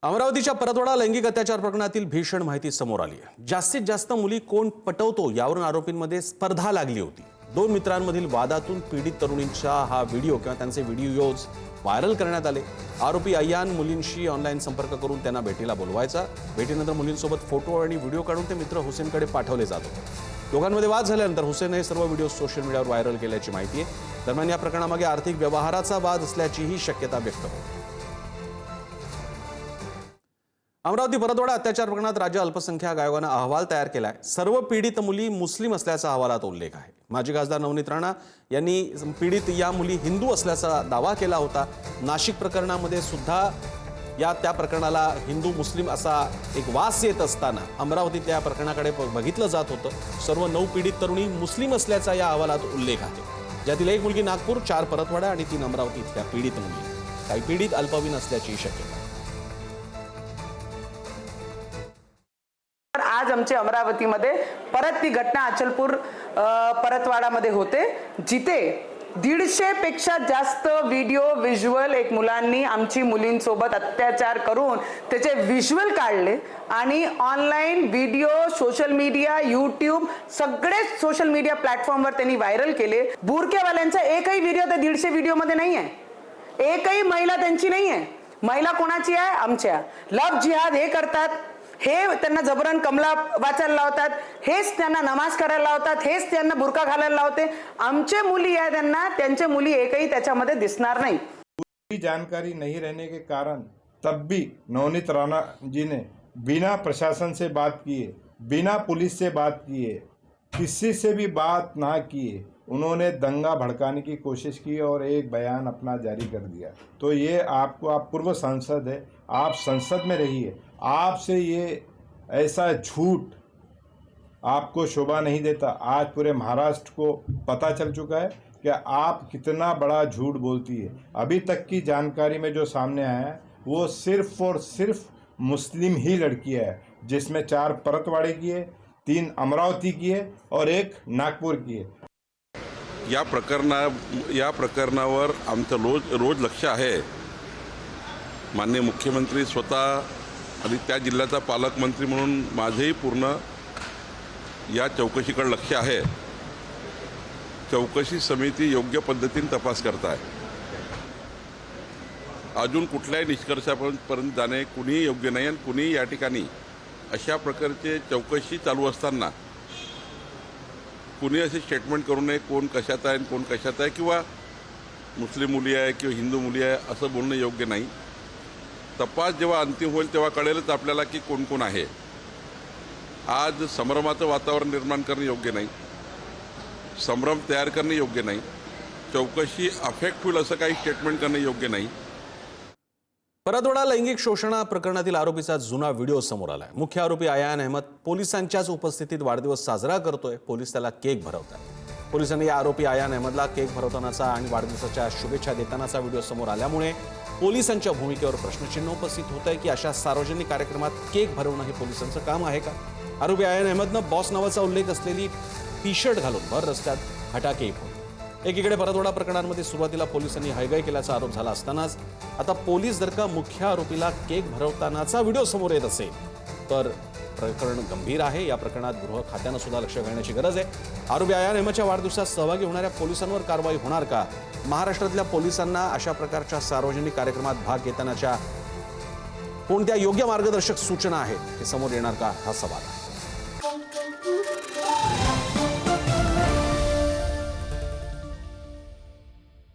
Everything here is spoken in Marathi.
अमरावतीच्या परतवाडा लैंगिक अत्याचार प्रकरणातील भीषण माहिती समोर आली आहे। जास्तीत जास्त मुली कोण पटवतो यावरून आरोपींमध्ये स्पर्धा लागली होती। दोन मित्रांमधील वादातून पीडित तरुणींचा हा व्हिडिओ किंवा त्यांचे व्हिडिओज व्हायरल करण्यात आले। आरोपी अय्यान मुलींशी ऑनलाईन संपर्क करून त्यांना भेटीला बोलवायचा। भेटीनंतर मुलींसोबत फोटो आणि व्हिडिओ काढून ते मित्र हुसेनकडे पाठवले जात होते। दोघांमध्ये वाद झाल्यानंतर हुसेन हे सर्व व्हिडिओ सोशल मीडियावर व्हायरल केल्याची माहिती आहे। दरम्यान या प्रकरणामागे आर्थिक व्यवहाराचा वाद असल्याचीही शक्यता व्यक्त होते। अमरावती परतवाडा अत्याचार प्रकरणात राज्य अल्पसंख्याक आयोगाने अहवाल तयार केलाय। सर्व पीडित मुली मुस्लिम असल्याचा अहवालात उल्लेख आहे। माजी खासदार नवनीत राणा यांनी पीडित या मुली हिंदू असल्याचा दावा केला होता। नाशिक प्रकरणामध्ये सुद्धा त्या प्रकरणाला हिंदू मुस्लिम असा एक वास येत असताना अमरावतीत या प्रकरणाकडे बघितलं जात होतं। सर्व 9 पीडित तरुणी मुस्लिम असल्याचा या अहवालात उल्लेख आहे। ज्यातील एक मुलगी नागपूर, 4 परतवाडा आणि 3 अमरावती इथल्या पीडित मुली। काही पीडित अल्पवयीन असल्याची शक्यता। आज आमच्या अमरावतीमध्ये परत ती घटना अचलपूर परतवाडामध्ये होते, जिथे 150 पेक्षा जास्त व्हिडिओ व्हिज्युअल एक मुलांनी आमची मुलींसोबत अत्याचार करून त्याचे व्हिज्युअल काढले आणि online video social media YouTube सगळे सोशल मीडिया प्लॅटफॉर्मवर त्यांनी व्हायरल केले। बुरकेवाल्यांचा एकही व्हिडिओ त्या 150 व्हिडिओमध्ये नाही आहे। एकही महिला त्यांची नाही आहे। महिला कोणाची आहे? आमच्या। लव जिहाद हे करतात, हे त्यांना जबरन कमला वाचायला लावतात, हेच त्यांना नमाज करायला लावतात, हेच त्यांना बुरका घालायला लावते। आमचे मुली आहे त्यांना, त्यांचे मुली एकही त्याच्यामध्ये दिसणार नाही। पूरी जानकारी नहीं रहने के कारण तब भी नवनीत राणा जी ने बिना प्रशासन से बात किए, बिना पुलिस से बात किए, किसी से भी बात ना किए उन्होंने दंगा भड़काने की कोशिश की और एक बयान अपना जारी कर दिया। तो ये आप पूर्व सांसद है, आप संसद में रहिए, आपसे ये ऐसा झूठ आपको शोभा नहीं देता। आज पूरे महाराष्ट्र को पता चल चुका है कि आप कितना बड़ा झूठ बोलती है। अभी तक की जानकारी में जो सामने आया है वो सिर्फ और सिर्फ मुस्लिम ही लड़कियां है, जिसमें 4 परतवाड़े की है, 3 अमरावती की है और 1 नागपुर की है। या प्रकरणावर आमचं रोज लक्ष आहे। माननीय मुख्यमंत्री स्वतः आणि त्या जिल्ह्याचा पालकमंत्री म्हणून माझेही पूर्ण या चौकशीकडे लक्ष आहे। चौकशी समिती योग्य पद्धतीने तपास करत आहे। अजून कुठल्याही निष्कर्षापर्यंत जाणे कुणीही योग्य नाही आणि कुणीही या ठिकाणी अशा प्रकारचे चौकशी चालू असताना कुणी असे स्टेटमेंट करू नये, कोण कशात आहे कोण कशात आहे, किंवा मुस्लिम मुली आहे किंवा हिंदू मुली आहे असं बोलणं योग्य नाही। तपास जेव्हा अंतिम होईल तेव्हा कळेलच आपल्याला की कोण कोण आहे। आज संभ्रमाचं वातावरण निर्माण करणे योग्य नाही, संभ्रम तयार करणे योग्य नाही, चौकशी अफेक्ट होईल असं काही स्टेटमेंट करणे योग्य नाही। परतवाडा लैंगिक शोषण प्रकरणातील आरोपीचा जुना व्हिडिओ समोर आलाय। मुख्य आरोपी अय्यान अहमद पोलिसांच्याच उपस्थितीत वाढदिवस साजरा करतोय। पोलीस त्याला केक भरवतात। पोलिसांनी या आरोपी अय्यान अहमदला केक भरवतानाचा आणि वाढदिवसाच्या शुभेच्छा देतानाचा व्हिडिओ समोर आल्यामुळे पोलिसांच्या भूमिकेवर प्रश्नचिन्ह उपस्थित होत आहे की अशा सार्वजनिक कार्यक्रमात केक भरवणं हे पोलिसांचं काम आहे का? आरोपी अय्यान अहमदनं बॉस नावाचा उल्लेख असलेली टी-शर्ट घालून भर रस्त्यात फटाके फोडले। एकीकडे परतवाडा प्रकरणांमध्ये सुरुवातीला पोलिसांनी हयगय केल्याचा आरोप झाला असतानाच आता पोलीस जर का मुख्य आरोपीला केक भरवतानाचा व्हिडिओ समोर येत असेल तर प्रकरण गंभीर आहे। या प्रकरणात गृह खात्यानं सुद्धा लक्ष घालण्याची गरज आहे। आरोपी अय्यान अहमदच्या वाढदिवसात सहभागी होणाऱ्या पोलिसांवर कारवाई होणार का? महाराष्ट्रातल्या पोलिसांना अशा प्रकारच्या सार्वजनिक कार्यक्रमात भाग घेतानाच्या कोणत्या योग्य मार्गदर्शक सूचना आहेत हे समोर येणार का हा सवाल आहे।